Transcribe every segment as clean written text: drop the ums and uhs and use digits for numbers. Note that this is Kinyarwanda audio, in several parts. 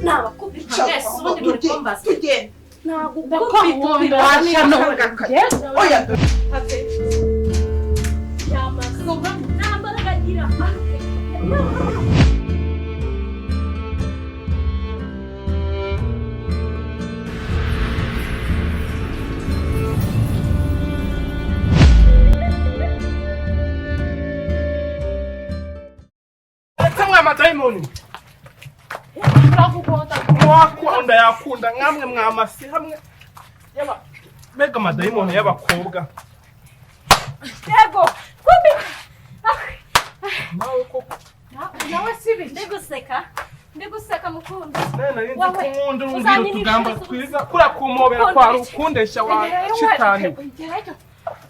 nabakubita mwese ubundi muri kombaza tugende nagukubita washa nongakaye oya yamasoga nambaraga gira Diamond wakunda yakunda nkamwe mwamasi hamwe yaba mega madayimoni y'abakobwa yego kumbi nawe koko nawe sibi ndiguseka mukunda nene nzi kumunda umbira utugamba twiza kura kumobera kwa rukundesha wa shitani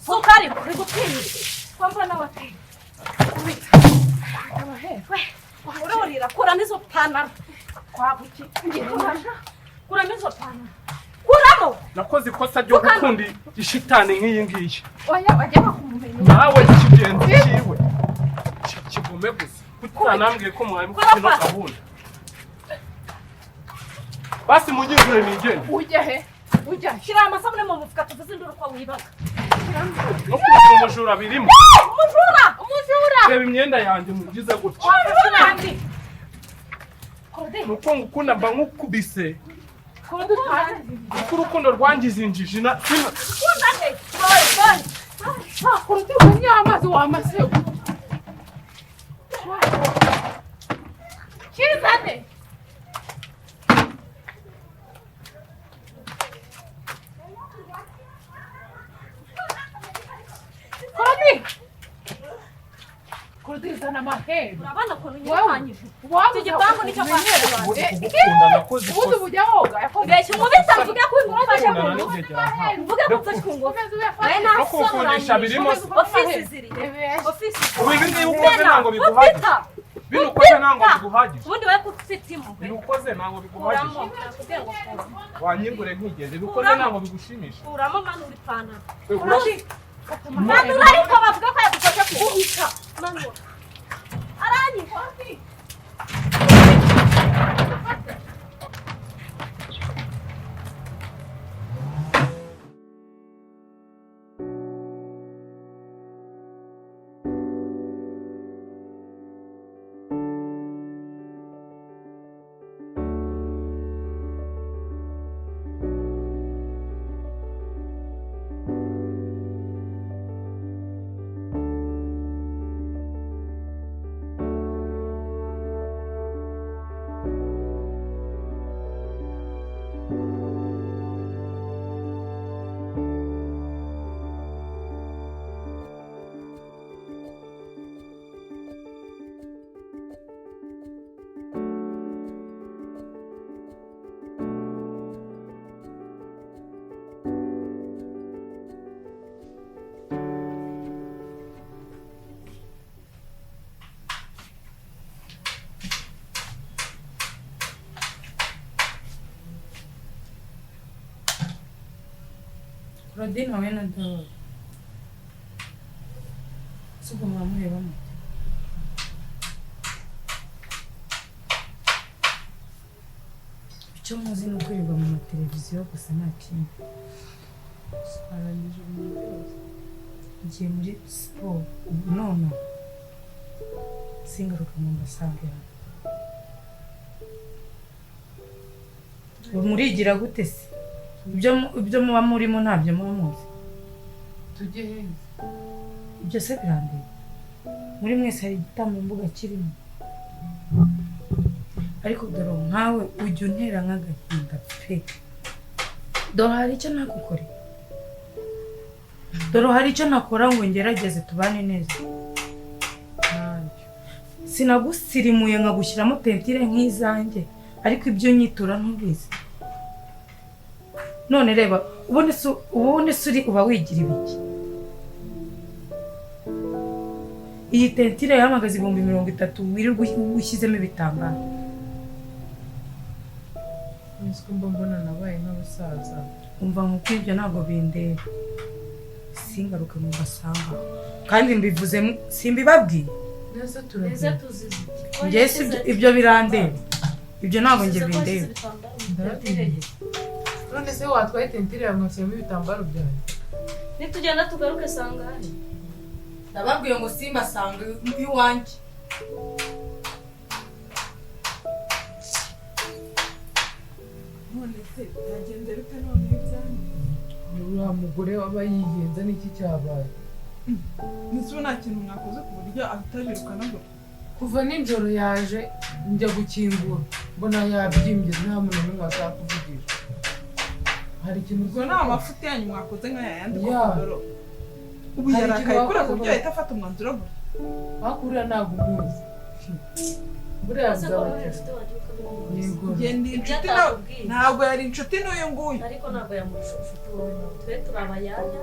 sukari bigupimye kwamba nawe kubita abahe urorira kura nizo panara kwabuki kura nizo panara kuramo nakoze ikosa ryo gukunda ishitani nk'iyi ngiyi oya bajya bakumumenya nawe kigenzi kiwe kigume gusa kutanambwiye ko mwari mukino gahunda basi mugire nigende ujya shira amasabune mu mufuka tuvuze induru kwa wibaga no kugira umujura birimo umujura reba imyenda yanjye mugize gutya nuko ngukunda mba nkukubise kuko urukundo rwangiza injiji na kurudi umunyamazi w'amasego kizane kurudi zana maheri urabana ko nyirangije igipangu nicyo gukunda nakoze ubundi bujya woga yakoze mubita mvuge ko umufasha mvuge ko mfashe kungo no kukundisha birimo ofisi ziri ofisi ubu ibi ukoze ntango biguhagije bino ukoze ntango biguhagije ubundi we kufite imwe bino ukoze ntango biguhagije wanyingure nkigeze bikoze ntango bigushimisha uramo manu uri panara manura ariko bavuga ko yagufasha kuguhita manura arani kofi Rodina wena ndo suko mwamurebamo icyo muzi ni ukwirirwa mu mateleviziyo gusa nta kindi arangije umuntu wese ngiye muri siporo ubu none singaruka mu mbasange murigira gute se ibyo muba murimo ntabyo muba muzi tujye heza ibyo se birambiye muri mwese hari igitambo mbuga kirimo ariko dore nkawe ujya untera nk'agahinda pe dore hari icyo nakukore dore hari icyo nakora ngo ngerageze tubane neza sinagusirimuye nkagushyiramo tentire nk'izanjye ariko ibyo nyitura ntubizi none reba ubundi suri uba wigira ibiki iyi tentire yahamagaza 30,000 wirirwa ushyizemo ibitambaro niko mbona nabaye nk'abasaza umva nkuko ibyo ntabwo bindeba singaruke mu basanga kandi mbivuze simbibabwiye neza tuzizi njye ibyo birandeba ibyo ntabwo njye bindeba. None se watwaye tentire yawe ngashyiramo ibitambaro byawe? Nitugenda tugaruke sangane. Ndababwiye ngo simbasanga iwanjye. None se yagenze bite none ibyanyu? Uriya mugore waba yigenza n'iki cyabaye? Nisubu nta kintu mwakoze ku buryo atabirukana ngo Kuva nijoro yaje njya gukingura mbona yabyimbye nta muntu n'umwe azakuvugisha. Hari ikintu ubwo nta mafuti yanyu mwakoze nk'aya yandi Ya. kodoro. Ubu Hari yarakaye ikintu kuri wakoze ku buryo ahita afata umwanzuro ngo Hakuriya ntabwo umuzi. Buriya buzabakira. Yego. ngende inshuti nawe ntabwo yari inshuti n'uyu nguyu. Ariko ntabwo yamushushute wowe. Twe turabayanya,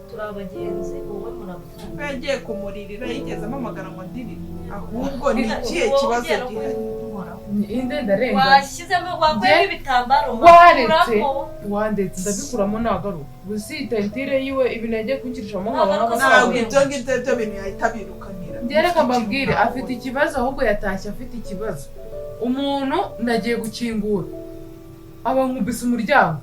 turabagenzi, wowe muravuga. Ko yagiye kumuririra yigeze amamagara ngo ndirire. Ahubwo ni ikihe kibazo gihari? Inde ndarenga. Washyizemo wakwemo ibitambaro Waretse wandetse ndabikuramo nagaruka. Gusi tentire yiwe ibintu kunkirishamo nk'abantu Ntabwo ibyo ngibyo byo bintu yahita birukanira. Ngereka mbabwire afite ikibazo ahubwo yatashye afite ikibazo. Umuntu nagiye gukingura aba nkubise umuryango.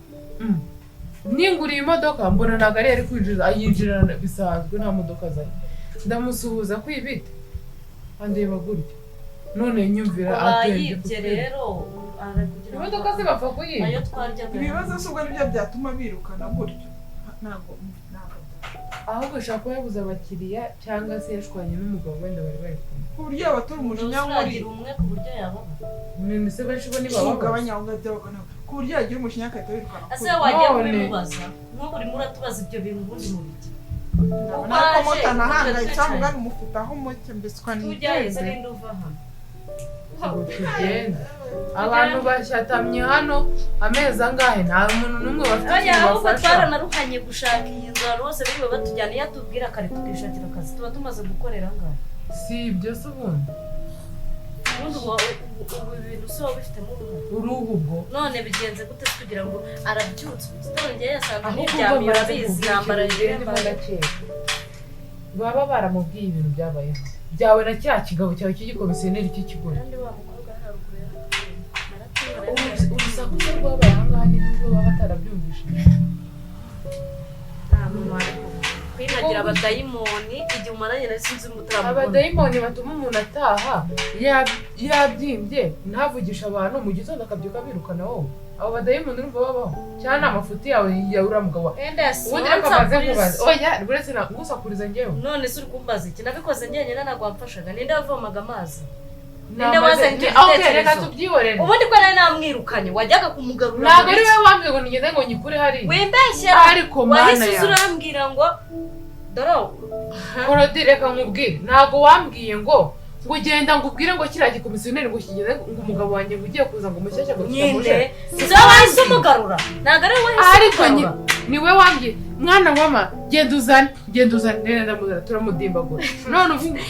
Ninguriye imodoka mbona ntabwo ari kwinjiza ayinjirana bisanzwe nta modoka zari. Ndamusuhuza kwibite andeba gutya none nyumvira atende rero arakugira imodoka se bapfa kuyiba ayo twarya Ibibazo subwo nibyo byatuma birukana gutyo. Ntabwo ahubwo ashaka kuba yabuze abakiriya cyangwa se yashwanye n'umugabo wenda bari bari kumwe ku buryo abatura umujinya muri umwe ku buryo yababa none se benshi bo ntibababa ugabanya ngo byabagana ku buryo yagira umujinya akahita birukana. ase wagiye kubimubaza nk'ubu urimo uratubaza ibyo bintu ubundi mu biki ntabwo mutanahangayitse cyangwa mufitaho umuke mbiswa tujyaheze n'indi uva hano ngo tugende abantu bashatamye hano amezi angahe nta muntu n'umwe bafite ikintu ahubwo bafasha twaranaruhanye gushaka iyi nzu abantu bose biriwe batujyana iyo atubwira kare tukishakira akazi tuba tumaze gukorera angahe si ibyo se ubundi ubu ibintu si wowe bifitemo uruhu ubwo none bigenze gute kugira ngo arabyutse utongeye yasanze ntiryamiye urabizi yambara ibiremba baba baramubwiye ibintu byabayeho byawe na cya kigabo cyawe cy'igikomisiyoneri cy'ikigore kandi wa mukobwa haruguru urusaku rwe rwabaye ahangaha n'ibyo baba batarabyumvise nta mumaro kwinagira abadayimoni igihe umaranye na sinzi umutambo abadayimoni batuma umuntu ataha yabyimbye ntavugisha abantu mu gitondo akabyuka birukana wowe abo badayimoni urumva babaho cyane amafuti yawe uriya mugabo ubundi reka maze kubaza oya buretse ngusakuriza njyewe none se uri kumbaza iki nabikoze njyenyine ntabwo wamfashaga ninde wavomaga amazi reka tubyihorere ubundi ko nari namwirukanye wajyaga kumugarura ntabwo ari wowe wambwiye ngo nigende ngo nyikure hariya wimbeshye ariko mana wahise urambwira ngo dore Korodi reka nkubwire ntabwo wambwiye ngo ugenda ngo ubwire ngo kiriya gikomisiyoneri ngo kigeze ngo umugabo wanjye ngo ugiye kuza ngo umushyashya ngo nyine sizo wahise umugarura ntabwo ari wowe ariko niwe wambwiye mwana wama genda uzane rero ndamuzana turamudimbagura none uvuga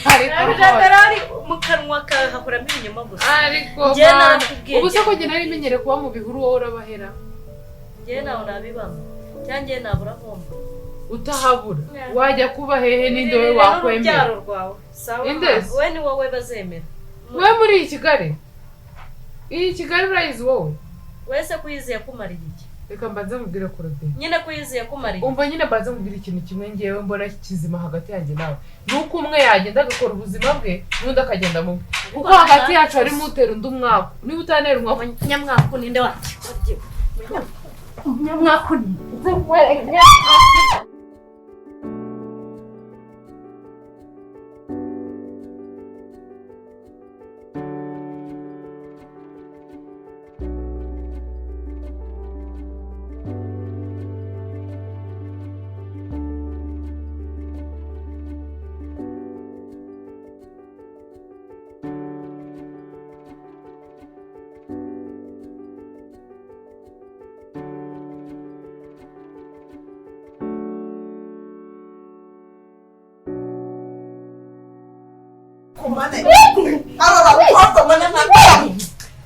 ari mu kanwa kawe hakuramo inyuma gusa ariko ubu se ko njye nari menyere kuba mu bihuru wowe urabahera njyewe nawe nabibamo cyangwa njyewe nabura nkomba utahabura wajya kuba hehe n'indi wowe wakwemera urubyaro rwawe sawa Indezi. wowe ni wowe bazemera wowe muri iyi Kigali urayizi wowe wese kuyizeye kumara iki reka mbanze mubwire Korodi nyine kuyizeye kumara iki umva nyine mbanze mubwire ikintu kimwe ngewe mbona kizima hagati yanjye nawe nuko umwe yagenda agakora ubuzima bwe n'undi akagenda mu bwe kuko hagati yacu harimo utera undi umwaku niba utanera umwaku nyamwaku ninde wanjye nyamwaku ninde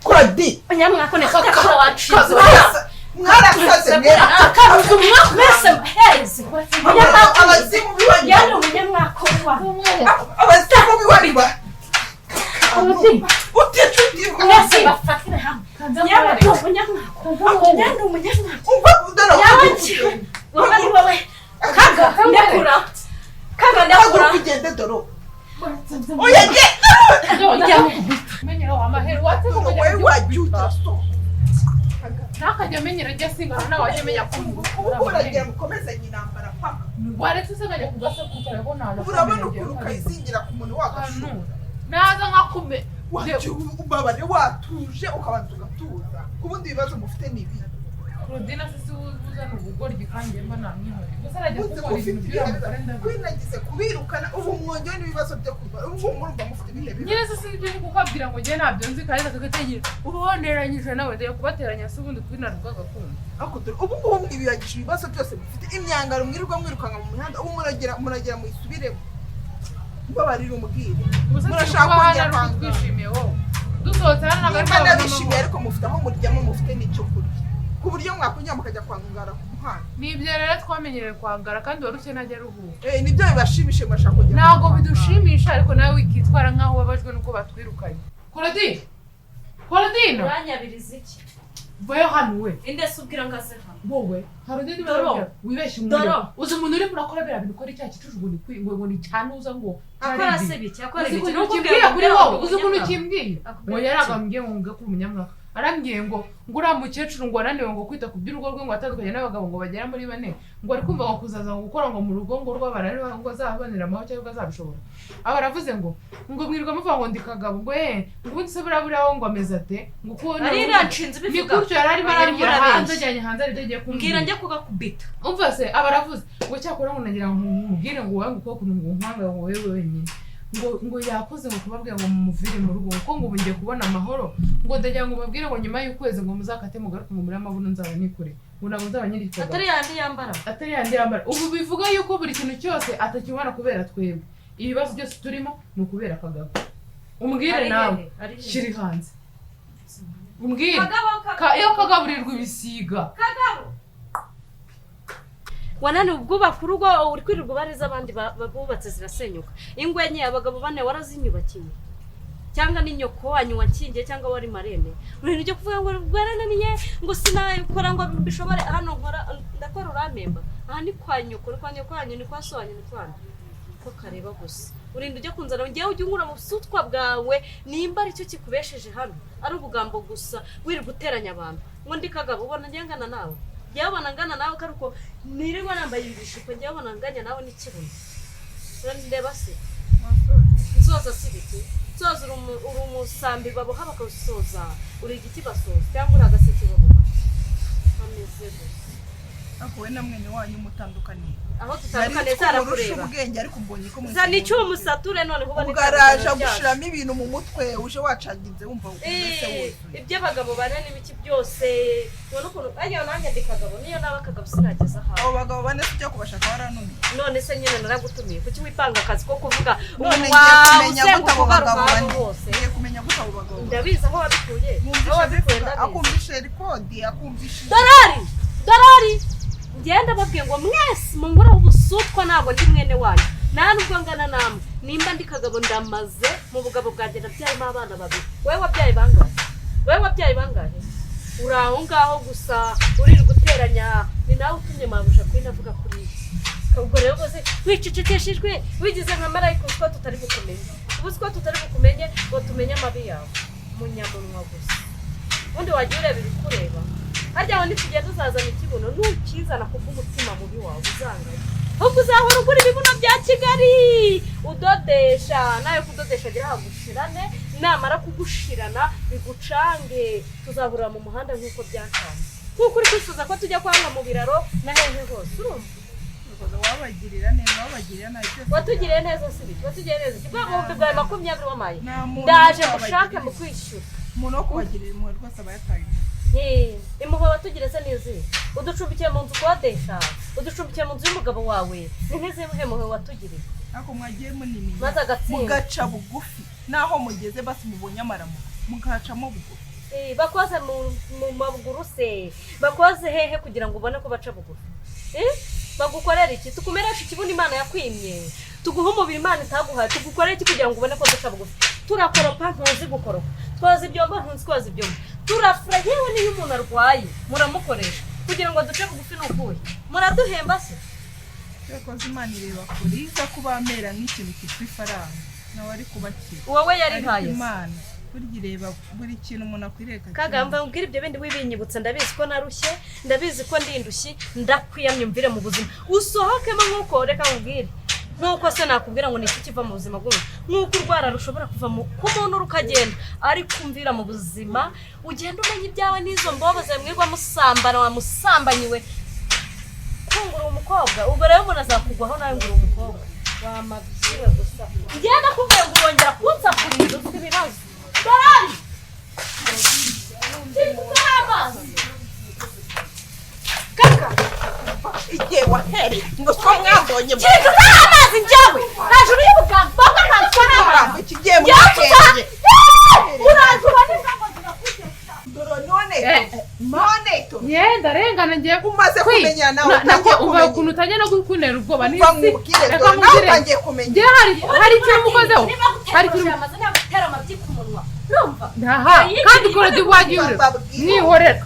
Korodi nyamwaku ni kakara wacize mwarasaze akaruza umwaku wese muhereze abazimu biwanyu yari umunyamwaku abazimu biwanyu uticuti mwese bafatire hamwe Nyamara umunyamwako. Nyamara umunyamwako. umva udara Wabari wowe. Kaga ndakura. Kaga ndakura. kugende doro oya menyera amahero watse ko wowe wajuta so nakajya menyera jya singana nawe wajya menya ko uragira mukomeze nyinambara paka waretse se nkajya kugasa kukara ko nana urabona ukuntu ukayizingira ku muntu wagashura naza nkakume ubabare watuje ukabanza ugatuza kubundi ibibazo mufite nibi Korodina sisi uzana ubugoryi kandi mba namwihore gusa arajya uzi gukora ibintu ufite by'amafaranga kwinagize kubirukana ubu mwongeye n'ibibazo byo kurwara ubu murumva mufite ibihe bibi nyine sisi ibyo ni kukabwira ngo njye ntabyo nzi kandi akagategera ubu wonderanyije nawe ndeye kubateranya se ubundi twinaruka gakondo ubu ngubu mwibiragisha ibibazo byose mufite imyangaro mwirirwa mwirukanka mu mihanda ubu muragera muyisubiremo mbabarira umubwire murashaka kongera kwanga twishimiye wowe dusohotse hano nagaruka nabishimiye ariko mufite aho muryamo mufite n'icyo kurya ku buryo mwakunyura mukajya kwangara ku muhanda nibyo rero twamenyereye kwangara kandi warushye najya aruhuka nibyo bibashimishe murashaka kujya ntabwo bidushimisha ariko nawe wikitwara nk'aho ubabajwe nuko batwirukanye Korodina Uranyabiriza iki? vayo hano we Indese ubwira ngaze hano. wowe hari undi Doro. wibeshye Doro. uzi umuntu uri murakora biriya bintu ukora icyaha kicujugu ngo ni cyanuza ngo Akora se biki? Akora uzi biki? ukuntu kimbwiye kuri wowe uzi ukuntu Umunyamwaka. kimbwiye ngo yaragambye ngo nge kuri umunyamwaka arambwiye ngo uriya mukecuru ngo ananiwe ngo kwita ku by'urugo rwe ngo atandukanye n'abagabo ngo bagera muri bane ngo ari kumva ngo kuzaza ngo gukora ngo mu rugo ngo rw'abana ngo azabonera amahoro cyangwa azabishobora aba aravuze ngo mwirirwa muvuga ngo ndi kagabo ngo ngo ubundi se buriya wo ngo ameze ate ngo uko Ari iranshinze ni bivuga. gutyo yari arimo arambwira hanze ajyanye hanze ari agiye Mbwira kumbwira njye kugakubita. umva se aba aravuze ngo cyakora ngo nagira ngo mubwire ngo wowe ngo uko kuntu ngo nkwanga ngo wowe wenyine ngo yakoze ngo kubabwira ngo mumuvire mu rugo kuko ngo ngiye kubona amahoro ngo ndagira ngo babwire ngo nyuma y'ukwezi ngo muzakate mugaruke mu murima mabuno nzaba nikure ngo ntabwo nzaba nyiri ikoga atari yandi yambara ubu bivuga yuko buri kintu cyose atakibona kubera twebwe ibibazo byose turimo ni ukubera Kagabo umbwire nawe shiri hanze umbwire iyo kagaburirwa ibisiga Kagabo wanani ubwubaka urugo uri kwirirwa bariza abandi babubatse zirasenyuka ingwenye abagabo bane warazinyubakiye cyangwa ni nyoko wanyu wakingiye cyangwa wari marene urintu ryo kuvuga ngo rwarananiye ngo sinakora ngo bishobore hano nkora ndakora uramemba aha ni kwa nyoko ni kwa nyoko wanyu ni kwa so wanyu ni kwa ko kareba gusa urintu ryo kunzana ngewe ujye unkura mu busutwa bwawe nimba ari cyo kikubesheje hano ari ubugambo gusa wiri guteranya abantu ngo ndi Kagabo ubona ngengana nawe yabona ngana nawe karuko nirirwa nambaye ibishuko yabona nganya nawe n'ikibuno urandeba se nsoza sibiti nsoza urumusambi baboha bakasoza uri igiti basoza cyangwa uri agaseke baboha ameze gusa ako we na mwene wanyu mutandukaniye aho tutandukaniye zarakureba ubwenge ariko mbonye ko za ni cyuma musature none kuba ni ugaraje gushiramo ibintu mu mutwe uje wacaginze wumva ukunze ibyo abagabo bane n'ibiki byose none ukuntu ajya nanjye ndi Kagabo niyo naba Kagabo sinageza aha abo bagabo bane tujya kubashaka baranumye none se nyine naragutumiye kuki wipanga akazi ko kuvuga none ngiye kumenya gute abo bagabo bane bose ngiye kumenya gute abo bagabo ndabizi aho wabikuye aho wabikuye ndabizi akumvishe rikodi akumvishe Dorori ngenda babwiye ngo mwese mungura ubusutwa ntabwo ndi mwene wanyu nta nubwo ngana namwe nimba ndi Kagabo ndamaze mu bugabo bwanjye nabyarimo abana babiri wowe wabyaye bangahe uri aho ngaho gusa uri guteranya ni nawe utumye mabusha kwinavuga kuri iki ubwo rero rwose wicecekeshejwe wigize nka marayika utwo tutari bukumenye ubu two tutari bukumenye ngo tumenye amabi yawe munyamunwa gusa ubundi wagiye ureba ibikureba harya aho nitugenda uzazana ikibuno ntukizana kuko umutima mubi wawe uzangaye ahubwo uzahora ugura ibibuno bya Kigali udodesha nawe kudodesha gira hagushirane namara kugushirana bigucange tuzahurira mu muhanda nk'uko byacanze nk'uko uri kwifuza ko tujya kwanga mu biraro na hehe hose urumva wabagirira neza wabagirira nabi watugiriye neza sibiki watugiriye neza ibihumbi bwawe 20 wamaye ndaje mushake mu kwishyura umuntu wo kubagirira impuhwe rwose aba yataye impuhwe watugireze n'izi uducumbikiye mu nzu ukodesha uducumbikiye mu nzu y'umugabo wawe ni nk'izihe mpuhwe watugiriye ako mwagiye munini mugaca bugufi naho mugeze basi mubonye amaramuko mugacamo bugufi bakoze mu maguru se bakoze hehe kugira ngo ubone ko baca bugufi bagukorera iki tukumeresha ikibuno Imana yakwimye tuguha umubiri Imana itaguhaye tugukorera iki kugira ngo ubone ko duca bugufi turakoropa ntuzi gukoropa twaza ibyombo ntuzi koza ibyombo turafura yewe niyo umuntu arwaye muramukoresha kugira ngo duce bugufi n'ukuye muraduhemba se Reko Imana ireba kure iza kubamera nk'ikintu kitwa ifaranga nawe ari kubakira wowe yari haye Imana burya ireba buri kintu umuntu akwiriye kagamba mbwira ibyo bindi wibinyibutsa ndabizi ko narushye ndabizi ko ndindushye ndakwiyamyumvire mu buzima usohokemo nk'uko reka nkubwire nk'uko se nakubwira ngo ni iki kiva mu buzima bw'umuntu nk'uko urwara rushobora kuva ku muntu rukagenda ariko umvira mu buzima ugenda umenya ibyawe n'izo mbobo zamwirwa musambana wamusambanyiwe kungura umukobwa ubwo rero umuntu azakugwaho nawe ngura umukobwa wamabyiwe gusa ngenda kubwira ngo urongera kunsa kuriza ufite ibibazo Dorori kaka igihe wahereye ngo so mwambonye Cheri amazi njyawe hejuru y'ubugamba bw'akantu ikigiye mu kenge urazuba n'ingango zirakugeza none to yenda rengana ngiye umaze kumenya nawe uba ukuntu utajya no gukunera ubwoba n'isi reka nawe utangiye kumenya ngiye hari ikintu mukozeho hari ikintu amaze nagutera amabyi ku munwa numva aha kandi korodi wagiye mwihorera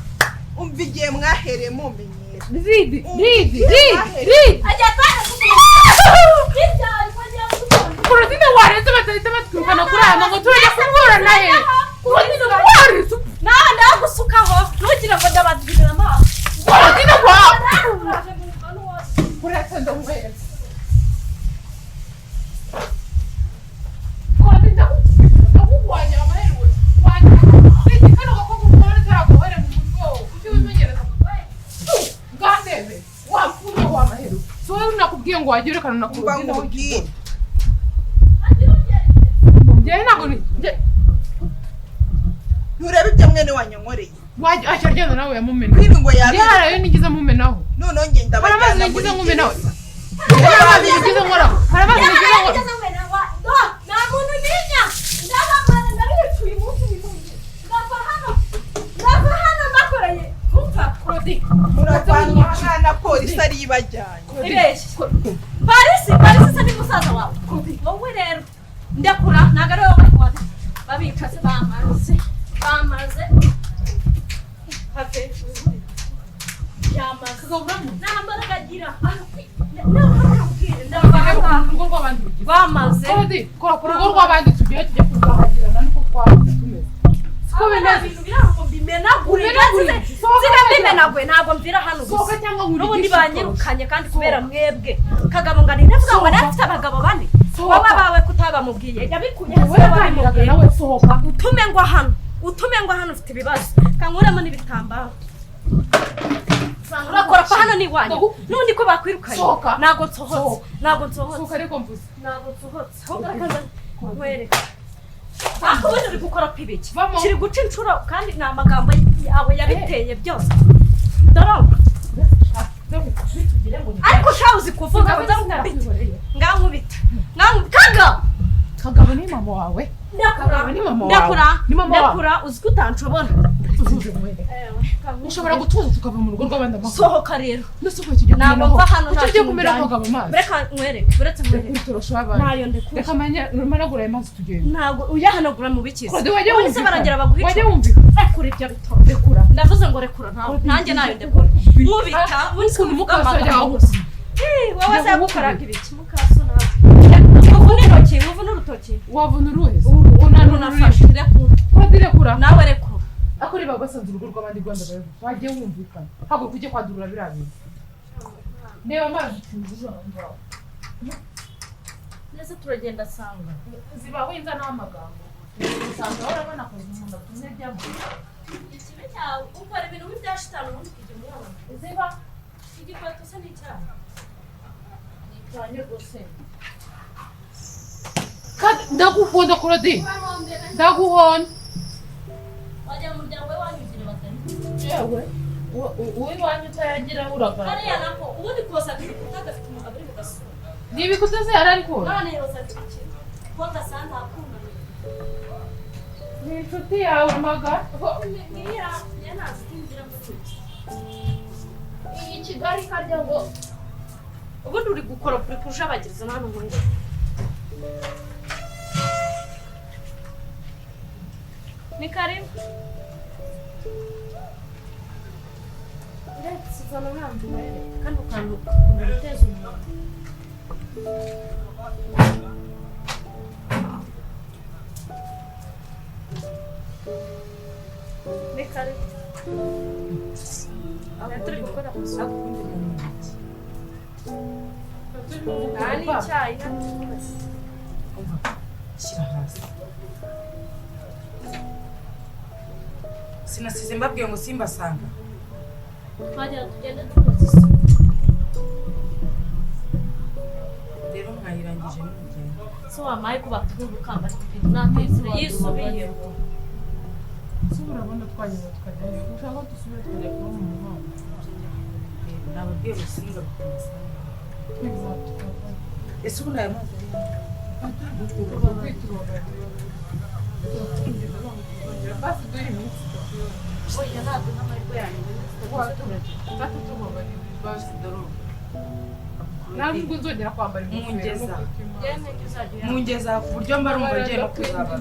umva igihe mwahereye mumenyera ridi ajya atanga korodina waretse batahita batwirukana kuri aya ngo turajya kumwura naye korodina waretse nawe ndagusukaho ntugira ngo ndabazigirira amaso korodina uretse ndamuhereza korodina ndagugwanya amaherewe wajya kano gakobwa umubona utaraguhere mu mutwe ujye wimenyereza bwaneze wapfuye wamaherewe so wowe nakubwiye ngo wajye urekana na korodina nkubwire njyewe ntabwo nturebe ibyo mwene wanyankoreye wajya agenda nawe yamumena kwibi ngo yabe yarayo nigize mumenaho noneho nge haramazi ndabajyana nigize mumenaho haramazi nigize nkoraho haramazi nigize nkoraho nta muntu ninya ndabamara ndabicuye umunsi w'impunzi ndava hano nakoreye umva korodi muravanwa na polisi ari ibajyanye ibeshye Parisi se ni musaza wawe wowe rero ndakura ntago ari wowe wari babikase bamaze have yamaze nambaraga agira urugo rw'abandi bamaze kora ku rugo rw'abandi tugiye tujya kurwahagirana niko twahoze tumeze siko bimeze birango bimenagure zimenaguye ntabwo mvira hano gusa n'ubundi banyirukanye kandi kubera mwebwe kagabo ngo ninavuga ngo nafite abagabo bane wowe bawe kutabamubwiye yabikuye babimubwiye nawe sohoka utume ngo hano ufite ibibazo kankuremo n'ibitambaro urakora pa hano niwanyu n'ubundi ko bakwirukanye ntabwo nsohotse ariko mvuze ntabwo nsohotse nkwereka ubundi uri gukora pibiki kiri guca inshuro kandi ni amagambo yawe yabiteye byose doroba ariko shaho uzi kuvuga ngankubita kagabo ni mama wawe ndakura uzi ko utanshobora ushobora gutuza tukava mu rugo rw'abandi amahoro sohoka rero ntabwo mva hano ntacyo kumera kagabo amazi reka nkwereke uretse nkwereke turashobora abantu ntayo ndekura reka managura amazi tugenda ntabwo uyahanagura mu bikiza wajya baragira baguhica wajya wumvika rekura ibyo bito rekura ndavuze ngo rekura nanjye nayo ndekura nkubita ukuntu mukasajya gusa wowe se gukoraga ibiki mukaso nawe muvuna urutoki wavuna uruheze unafashe rekura nawe rekura akuri babasanze urugo rw'abandi Rwanda bayo wagiye wumvikana ntabwo kujye kwadurura birabizi niba amazi tuzuzanga nese turagenda sanga ziba wenza n'amagambo usanga urabona ko umuntu atumye byamo ikibe cyawe ukora ibintu byashitana ubundi kujya umwana ziba igikweto se n'icyaha nikanye rwose ndagukunda kurodi ndaguhona wajya mu muryango we wanyugira batari yewe uw'iwanyu utayagira uragara hariya nako ubundi kosa ibikuta gafite umugabo uri mu gasura ni ibikuta se yari ariko none yoza iki ko gasanga akunda ni inshuti yawe maga ngira yanazi inzira mu cyo iyi Kigali karya ngo ubundi uri gukora kuri kujabagiriza nano nkuru ni karibu uzana umwanzi rero kandi ukunda guteza umuntu ni kare turi gukora isuku nta n'icyayi shyira hasi sinasize mbabwiye ngo simbasanga twagera tugende dukoze isuku rero mwayirangije n'umugendo so wamaye kuba turi gukamba nateze yisubiye se urabona twagenda tukajyayo ushaka ko dusubire tukajya kuba mu muhanda nababwiye ngo singaruke musanga ese ubu ntayo mazi basi duhe iminsi oya ntabwo n'amahirwe yanyu basi dore ntabwo nzongera kwambara Mungeza. uzajya mungeza ku buryo mba numva ngiye no kuzaba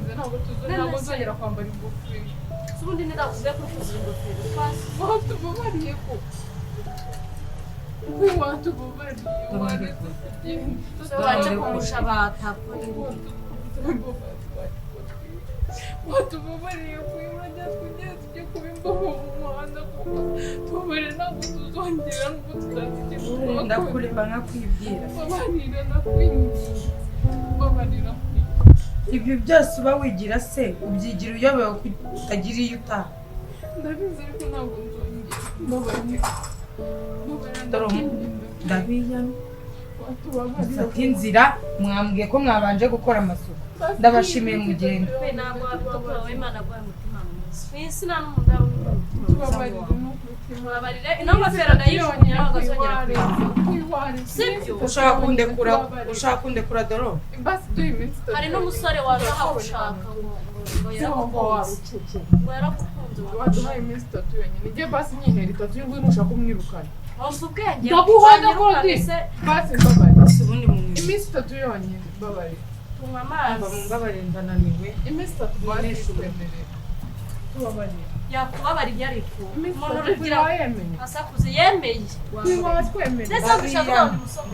ntabwo nzongera kwambara ingofero ubundi ntidakuze kukuza ingofero twasi watubabariye ko watubabariye waje kurusha batakora watubabariye ko urajya tujye kuba imboho mu muhanda kuko tubabare ntabwo tuzongera nubwo tutazigira ndakureba nkakwibwira babarira nakwinjiye babarira ibyo byose uba wigira se ubyigira uyobewe ko utagira iyo utaha ndabizi ariko ntabwo nzongera babarira ndabiyamye mufate inzira mwambwiye ko mwabanje gukora amasuku ndabashimiye mugenda ntabwo wabikora wowe imana aguhaye umutima mwiza mu isi nta n'umuntu waba uri umutima tubabarire tubabarire ino ngofero ndayishimye ntabwo azongera sibyo ushaka kundekura doro basi duhe iminsi itatu hari n'umusore waza ahagushaka ngo yaragukunze ngo yaragukunze waduhaye iminsi itatu yonyine njye basi nyintera itatu y'ubwo nushaka umwirukana wumva ubwenge ndaguhana kodi basi mbabarire ubundi mu iminsi itatu yonyine mbabarire tunywa amazi mbabarire ndananiwe iminsi itatu basi twemerere tubabarire yakubabariye ariko iminsi umuntu itatu urugira ntiwayemeye asakuze yemeye ntiwatwemereye ndetse gushaka undi musore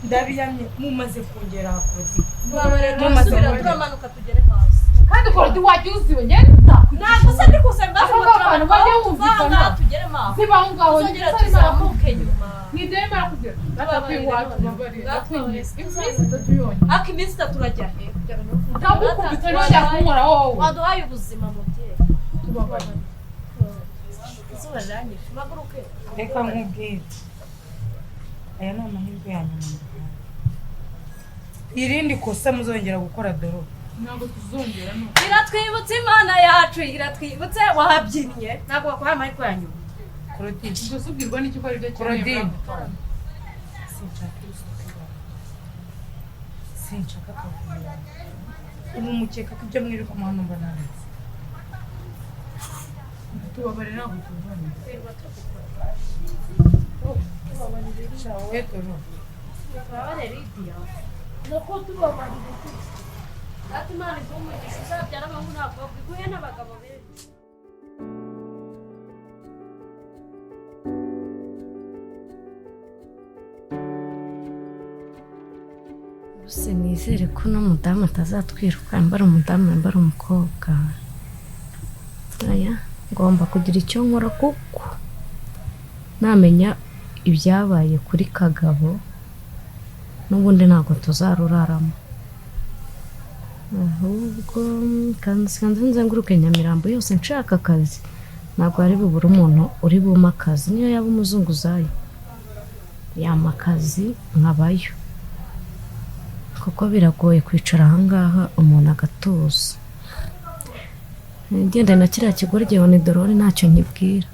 ndabiyamye mumaze kongera akoze tubabarire turasubira turamanuka tugere hasi kandi korodi wajya uziwe ngende ntabwo se ndi kusemba abantu bajya bumvikana tugere maho zibaho ngaho tuzongera tuzamuke nyuma ntidemera kugera natapwiwacu babarire natwinjiza iminsi itatu yonyine ariko iminsi itatu urajya he ndagukubita nongera kunkoraho wowe waduhaye ubuzima mubyeyi tubabarire izuba riranyishe uhaguruke reka nkubwire aya ni amahirwe yanyu mu Rwanda irindi kosa muzongera gukora doro ntabwo tuzongera no iratwibutse imana yacu iratwibutse wahabyinnye ntabwo wakuhaye amahirwe yanyu Korodina dusubwirwa n'iki ko ari byo Korodina sinshaka kuvuga ubu mukeka ko ibyo mwiruka mu hano mbona neza tubabarire ntabwo tuzongera wowe doro tubabarire Lidiya nuko tubabarire ati imana iguhe umugisha uzabyara abahungu n'abakobwa iguhe n'abagabo benshi gusa nizere ko uno mudamu atazatwiruka mbara umudamu mbara umukobwa aya ngomba kugira icyo nkora kuko namenya ibyabaye kuri Kagabo n'ubundi ntabwo tuzaruraramo ahubwo kanze nzenguruke Nyamirambo yose nshaka akazi ntabwo hari bubure umuntu uri buma akazi niyo yaba umuzunguzayi yama akazi nkabayo kuko biragoye kwicara ahangaha umuntu agatuza ngenda na kiriya kigoryi ni Dorori ntacyo nkibwira